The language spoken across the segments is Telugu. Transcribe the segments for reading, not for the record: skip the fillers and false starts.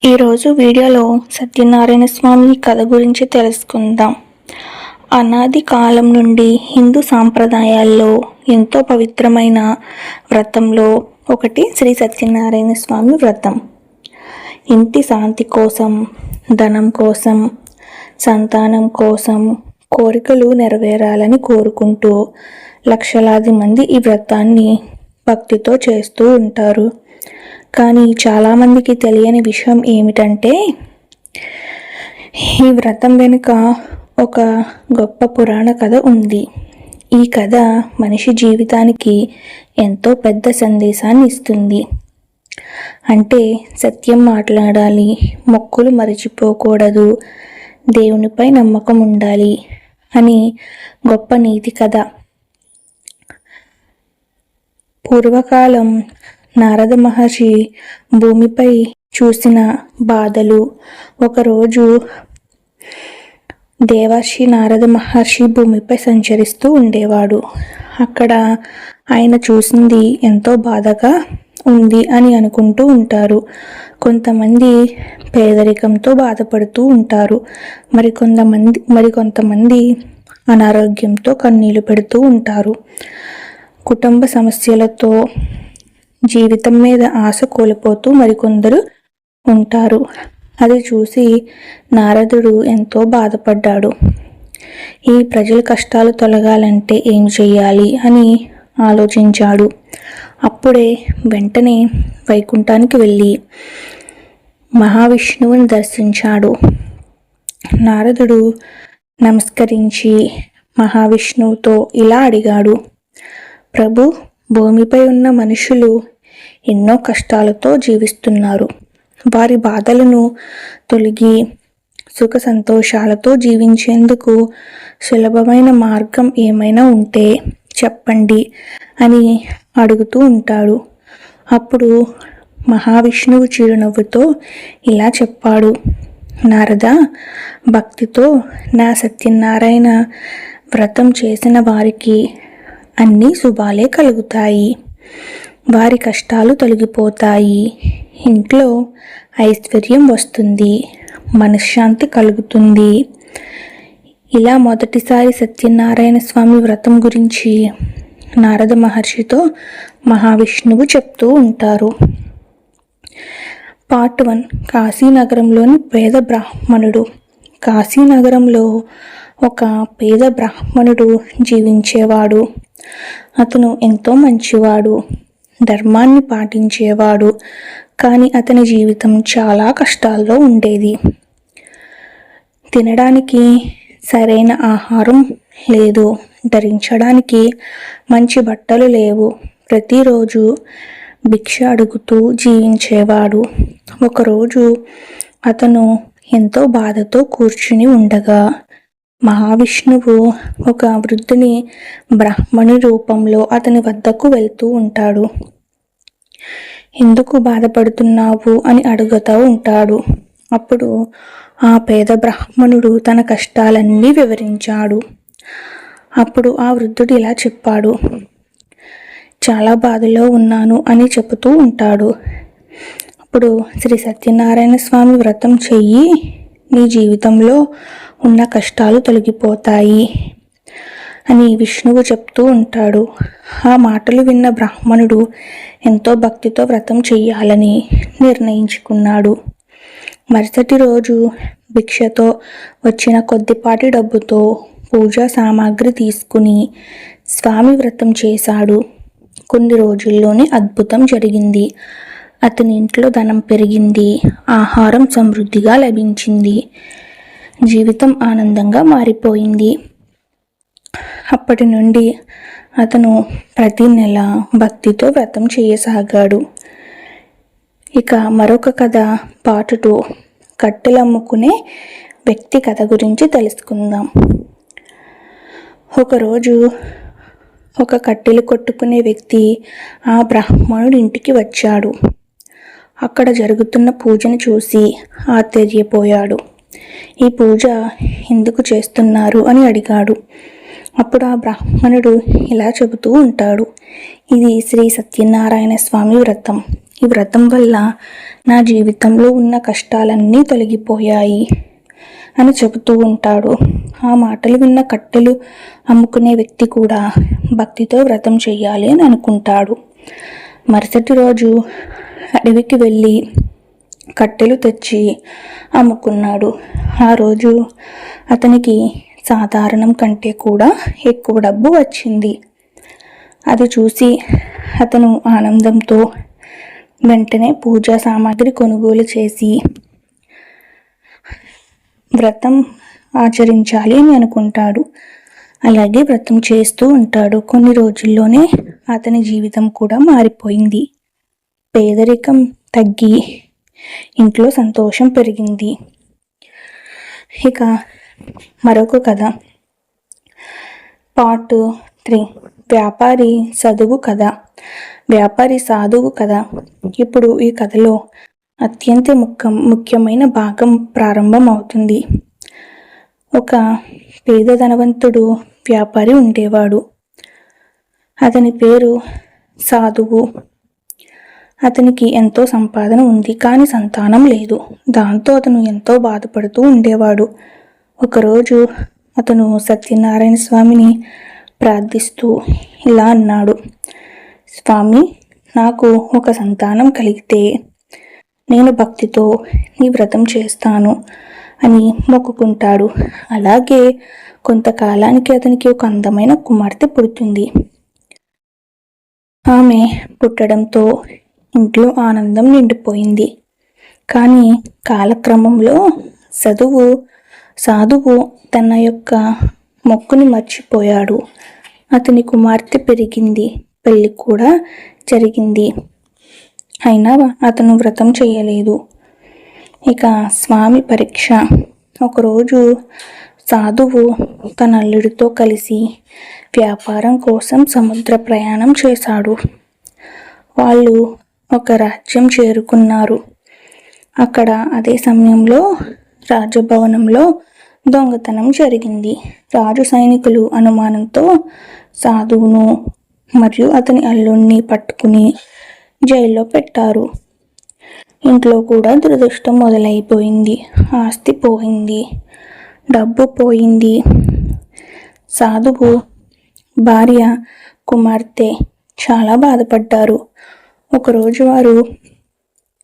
ఈరోజు వీడియోలో సత్యనారాయణ స్వామి కథ గురించి తెలుసుకుందాం. అనాది కాలం నుండి హిందూ సాంప్రదాయాల్లో ఎంతో పవిత్రమైన వ్రతంలో ఒకటి శ్రీ సత్యనారాయణ స్వామి వ్రతం. ఇంటి శాంతి కోసం, ధనం కోసం, సంతానం కోసం కోరికలు నెరవేరాలని కోరుకుంటూ లక్షలాది మంది ఈ వ్రతాన్ని భక్తితో చేస్తూ ఉంటారు. కానీ చాలామందికి తెలియని విషయం ఏమిటంటే, ఈ వ్రతం వెనుక ఒక గొప్ప పురాణ కథ ఉంది. ఈ కథ మనిషి జీవితానికి ఎంతో పెద్ద సందేశాన్ని ఇస్తుంది. అంటే సత్యం మాట్లాడాలి, మొక్కులు మరిచిపోకూడదు, దేవునిపై నమ్మకం ఉండాలి అని గొప్ప నీతి కథ. పూర్వకాలం నారద మహర్షి భూమిపై చూసిన బాధలు. ఒకరోజు దేవర్షి నారద మహర్షి భూమిపై సంచరిస్తూ ఉండేవాడు. అక్కడ ఆయన చూసింది ఎంతో బాధగా ఉంది అని అనుకుంటూ ఉంటారు. కొంతమంది పేదరికంతో బాధపడుతూ ఉంటారు, మరికొంతమంది అనారోగ్యంతో కన్నీళ్లు పెడుతూ ఉంటారు. కుటుంబ సమస్యలతో జీవితం మీద ఆశ కోల్పోతూ మరికొందరు ఉంటారు. అది చూసి నారదుడు ఎంతో బాధపడ్డాడు. ఈ ప్రజల కష్టాలు తొలగాలంటే ఏం చెయ్యాలి అని ఆలోచించాడు. అప్పుడే వెంటనే వైకుంఠానికి వెళ్ళి మహావిష్ణువుని దర్శించాడు. నారదుడు నమస్కరించి మహావిష్ణువుతో ఇలా అడిగాడు: ప్రభు, భూమిపై ఉన్న మనుషులు ఎన్నో కష్టాలతో జీవిస్తున్నారు. వారి బాధలను తొలగి సుఖ సంతోషాలతో జీవించేందుకు సులభమైన మార్గం ఏమైనా ఉంటే చెప్పండి అని అడుగుతూ ఉంటాడు. అప్పుడు మహావిష్ణువు చిరునవ్వుతో ఇలా చెప్పాడు: నారద, భక్తితో నా సత్యనారాయణ వ్రతం చేసిన వారికి అన్ని శుభాలే కలుగుతాయి. వారి కష్టాలు తొలగిపోతాయి, ఇంట్లో ఐశ్వర్యం వస్తుంది, మనశ్శాంతి కలుగుతుంది. ఇలా మొదటిసారి సత్యనారాయణ స్వామి వ్రతం గురించి నారద మహర్షితో మహావిష్ణువు చెప్తూ ఉంటారు. పార్ట్ 1. కాశీనగరంలోని పేద బ్రాహ్మణుడు. కాశీనగరంలో ఒక పేద బ్రాహ్మణుడు జీవించేవాడు. అతను ఎంతో మంచివాడు, ధర్మాన్ని పాటించేవాడు. కానీ అతని జీవితం చాలా కష్టాల్లో ఉండేది. తినడానికి సరైన ఆహారం లేదు, ధరించడానికి మంచి బట్టలు లేవు. ప్రతిరోజు భిక్ష అడుగుతూ జీవించేవాడు. ఒకరోజు అతను ఎంతో బాధతో కూర్చుని ఉండగా మహావిష్ణువు ఒక వృద్ధుని బ్రాహ్మణి రూపంలో అతని వద్దకు వెళ్తూ ఉంటాడు. ఎందుకు బాధపడుతున్నావు అని అడుగుతూ ఉంటాడు. అప్పుడు ఆ పేద బ్రాహ్మణుడు తన కష్టాలన్నీ వివరించాడు. అప్పుడు ఆ వృద్ధుడు ఇలా చెప్పాడు: చాలా బాధలో ఉన్నాను అని చెబుతూ ఉంటాడు. అప్పుడు శ్రీ సత్యనారాయణ స్వామి వ్రతం చెయ్యి, నీ జీవితంలో ఉన్న కష్టాలు తొలగిపోతాయి అని విష్ణువు చెప్తూ ఉంటాడు. ఆ మాటలు విన్న బ్రాహ్మణుడు ఎంతో భక్తితో వ్రతం చెయ్యాలని నిర్ణయించుకున్నాడు. మరుసటి రోజు భిక్షతో వచ్చిన కొద్దిపాటి డబ్బుతో పూజా సామాగ్రి తీసుకుని స్వామి వ్రతం చేశాడు. కొన్ని రోజుల్లోనే అద్భుతం జరిగింది. అతని ఇంట్లో ధనం పెరిగింది, ఆహారం సమృద్ధిగా లభించింది, జీవితం ఆనందంగా మారిపోయింది. అప్పటి నుండి అతను ప్రతి నెల భక్తితో వ్రతం చేయసాగాడు. ఇక మరొక కథ పార్ట్ 2. కట్టెలు అమ్ముకునే వ్యక్తి కథ గురించి తెలుసుకుందాం. ఒకరోజు ఒక కట్టెలు కొట్టుకునే వ్యక్తి ఆ బ్రాహ్మణుడి ఇంటికి వచ్చాడు. అక్కడ జరుగుతున్న పూజను చూసి ఆశ్చర్యపోయాడు. ఈ పూజ ఎందుకు చేస్తున్నారు అని అడిగాడు. అప్పుడు ఆ బ్రాహ్మణుడు ఇలా చెబుతూ ఉంటాడు: ఇది శ్రీ సత్యనారాయణ స్వామి వ్రతం. ఈ వ్రతం వల్ల నా జీవితంలో ఉన్న కష్టాలన్నీ తొలగిపోయాయి అని చెబుతూ ఉంటాడు. ఆ మాటలు విన్న కట్టెలు అమ్ముకునే వ్యక్తి కూడా భక్తితో వ్రతం చెయ్యాలి అని అనుకుంటాడు. మరుసటి రోజు అడవికి వెళ్ళి కట్టెలు తెచ్చి అమ్ముకున్నాడు. ఆ రోజు అతనికి సాధారణం కంటే కూడా ఎక్కువ డబ్బు వచ్చింది. అది చూసి అతను ఆనందంతో వెంటనే పూజా సామాగ్రి కొనుగోలు చేసి వ్రతం ఆచరించాలి అని అనుకుంటాడు. అలాగే వ్రతం చేస్తూ ఉంటాడు. కొన్ని రోజుల్లోనే అతని జీవితం కూడా మారిపోయింది. పేదరికం తగ్గి ఇంట్లో సంతోషం పెరిగింది. ఇక మరొక కథ, పార్ట్ 3, వ్యాపారి చదువు కథ. వ్యాపారి సాధువు కథ. ఇప్పుడు ఈ కథలో అత్యంత ముఖ్యమైన భాగం ప్రారంభం అవుతుంది. ఒక పేద ధనవంతుడు వ్యాపారి ఉండేవాడు. అతని పేరు సాధువు. అతనికి ఎంతో సంపాదన ఉంది, కానీ సంతానం లేదు. దాంతో అతను ఎంతో బాధపడుతూ ఉండేవాడు. ఒకరోజు అతను సత్యనారాయణ స్వామిని ప్రార్థిస్తూ ఇలా అన్నాడు: స్వామి, నాకు ఒక సంతానం కలిగితే నేను భక్తితో నీ వ్రతం చేస్తాను అని మొక్కుకుంటాడు. అలాగే కొంతకాలానికి అతనికి ఒక అందమైన కుమార్తె పుడుతుంది. ఆమె పుట్టడంతో ఇంట్లో ఆనందం నిండిపోయింది. కానీ కాలక్రమంలో సాధువు తన యొక్క మొక్కుని మర్చిపోయాడు. అతని కుమార్తె పెరిగింది, పెళ్లి కూడా జరిగింది. అయినా అతను వ్రతం చేయలేదు. ఇక స్వామి పరీక్ష. ఒకరోజు సాధువు తన అల్లుడితో కలిసి వ్యాపారం కోసం సముద్ర ప్రయాణం చేశాడు. వాళ్ళు ఒక రాజ్యం చేరుకున్నారు. అక్కడ అదే సమయంలో రాజభవనంలో దొంగతనం జరిగింది. రాజు సైనికులు అనుమానంతో సాధువును మరియు అతని అల్లుడిని పట్టుకుని జైల్లో పెట్టారు. ఇంట్లో కూడా దురదృష్టం మొదలైపోయింది. ఆస్తి పోయింది, డబ్బు పోయింది. సాధువు భార్య, కుమార్తె చాలా బాధపడ్డారు. ఒకరోజు వారు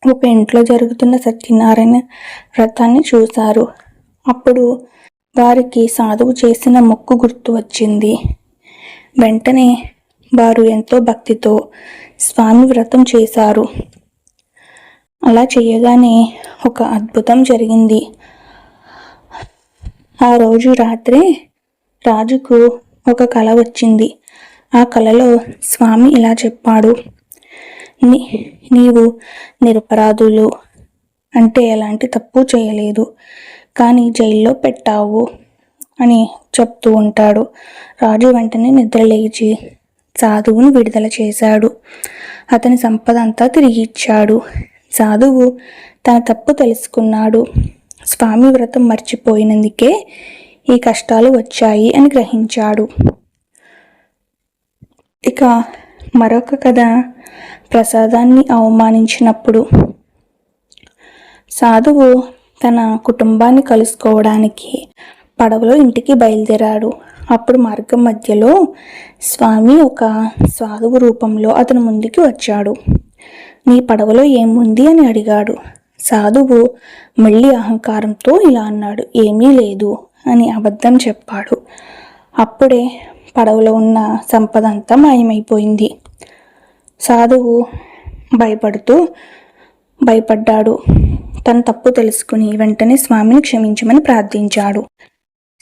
ఒక ఇంట్లో జరుగుతున్న సత్యనారాయణ వ్రతాన్ని చూశారు. అప్పుడు వారికి సాధువు చేసిన మొక్కు గుర్తు వచ్చింది. వెంటనే వారు ఎంతో భక్తితో స్వామి వ్రతం చేశారు. అలా చేయగానే ఒక అద్భుతం జరిగింది. ఆ రోజు రాత్రి రాజుకు ఒక కల వచ్చింది. ఆ కలలో స్వామి ఇలా చెప్పాడు: నీవు నిరపరాధులు, అంటే ఎలాంటి తప్పు చేయలేదు, కానీ జైల్లో పెట్టావు అని చెప్తూ ఉంటాడు. రాజు వెంటనే నిద్రలేచి సాధువును విడుదల చేశాడు. అతని సంపద అంతా తిరిగి ఇచ్చాడు. సాధువు తన తప్పు తెలుసుకున్నాడు. స్వామి వ్రతం మర్చిపోయినందుకే ఈ కష్టాలు వచ్చాయి అని గ్రహించాడు. ఇక మరొక కథ, ప్రసాదాన్ని అవమానించినప్పుడు. సాధువు తన కుటుంబాన్ని కలుసుకోవడానికి పడవలో ఇంటికి బయలుదేరాడు. అప్పుడు మార్గం మధ్యలో స్వామి ఒక సాధువు రూపంలో అతని ముందుకి వచ్చాడు. నీ పడవలో ఏముంది అని అడిగాడు. సాధువు మళ్ళీ అహంకారంతో ఇలా అన్నాడు: ఏమీ లేదు అని అబద్ధం చెప్పాడు. అప్పుడే పడవలో ఉన్న సంపద అంతా మాయమైపోయింది. సాధువు భయపడ్డాడు. తన తప్పు తెలుసుకుని వెంటనే స్వామిని క్షమించమని ప్రార్థించాడు.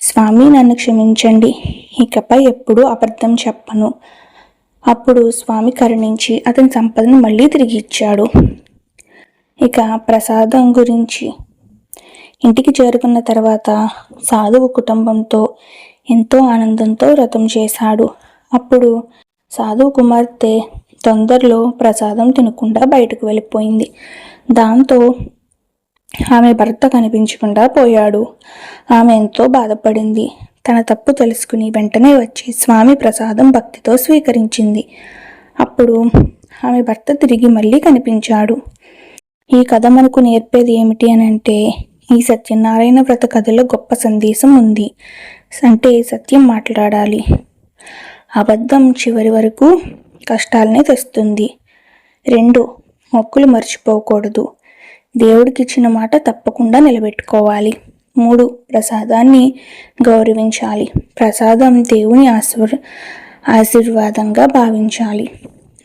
స్వామి, నన్ను క్షమించండి, ఇకపై ఎప్పుడూ అబద్ధం చెప్పను. అప్పుడు స్వామి కరుణించి అతని సంపదను మళ్ళీ తిరిగి ఇచ్చాడు. ఇక ప్రసాదం గురించి. ఇంటికి చేరుకున్న తర్వాత సాధువు కుటుంబంతో ఎంతో ఆనందంతో వ్రతం చేశాడు. అప్పుడు సాధువు కుమార్తె తొందరలో ప్రసాదం తినకుండా బయటకు వెళ్ళిపోయింది. దాంతో ఆమె భర్త కనిపించకుండా పోయాడు. ఆమె ఎంతో బాధపడింది. తన తప్పు తెలుసుకుని వెంటనే వచ్చి స్వామి ప్రసాదం భక్తితో స్వీకరించింది. అప్పుడు ఆమె భర్త తిరిగి మళ్ళీ కనిపించాడు. ఈ కథ మనకు నేర్పేది ఏమిటి అని అంటే, ఈ సత్యనారాయణ వ్రత కథలో గొప్ప సందేశం ఉంది. అంటే సత్యం మాట్లాడాలి. అబద్ధం చివరి వరకు కష్టాలనే తెస్తుంది. 2, మొక్కులు మర్చిపోకూడదు. దేవుడికి ఇచ్చిన మాట తప్పకుండా నిలబెట్టుకోవాలి. 3, ప్రసాదాన్ని గౌరవించాలి. ప్రసాదం దేవుని ఆశీర్వాదంగా భావించాలి.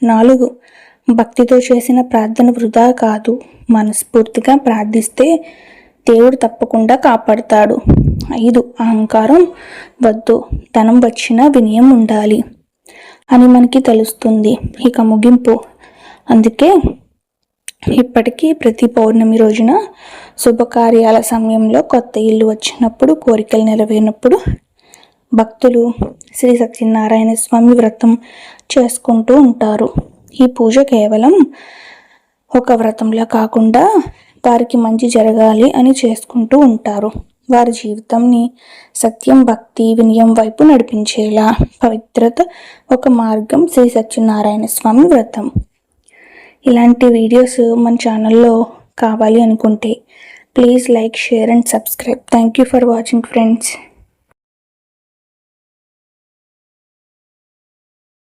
4, భక్తితో చేసిన ప్రార్థన వృధా కాదు. మనస్ఫూర్తిగా ప్రార్థిస్తే దేవుడు తప్పకుండా కాపాడుతాడు. 5, అహంకారం వద్దు. ధనం వచ్చినా వినయం ఉండాలి అని మనకి తెలుస్తుంది. ఇక ముగింపు. అందుకే ఇప్పటికీ ప్రతి పౌర్ణమి రోజున శుభకార్యాల సమయంలో, కొత్త ఇల్లు వచ్చినప్పుడు, కోరికలు నెరవేరినప్పుడు భక్తులు శ్రీ సత్యనారాయణ స్వామి వ్రతం చేసుకుంటూ ఉంటారు. ఈ పూజ కేవలం ఒక వ్రతంలా కాకుండా వారికి మంచి జరగాలి అని చేసుకుంటూ ఉంటారు. వారి జీవితంని సత్యం, భక్తి, వినయం వైపు నడిపించేలా పవిత్రత ఒక మార్గం శ్రీ సత్యనారాయణ స్వామి వ్రతం. ఇలాంటి వీడియోస్ మన ఛానల్లో కావాలి అనుకుంటే please like, share and subscribe. Thank you for watching friends.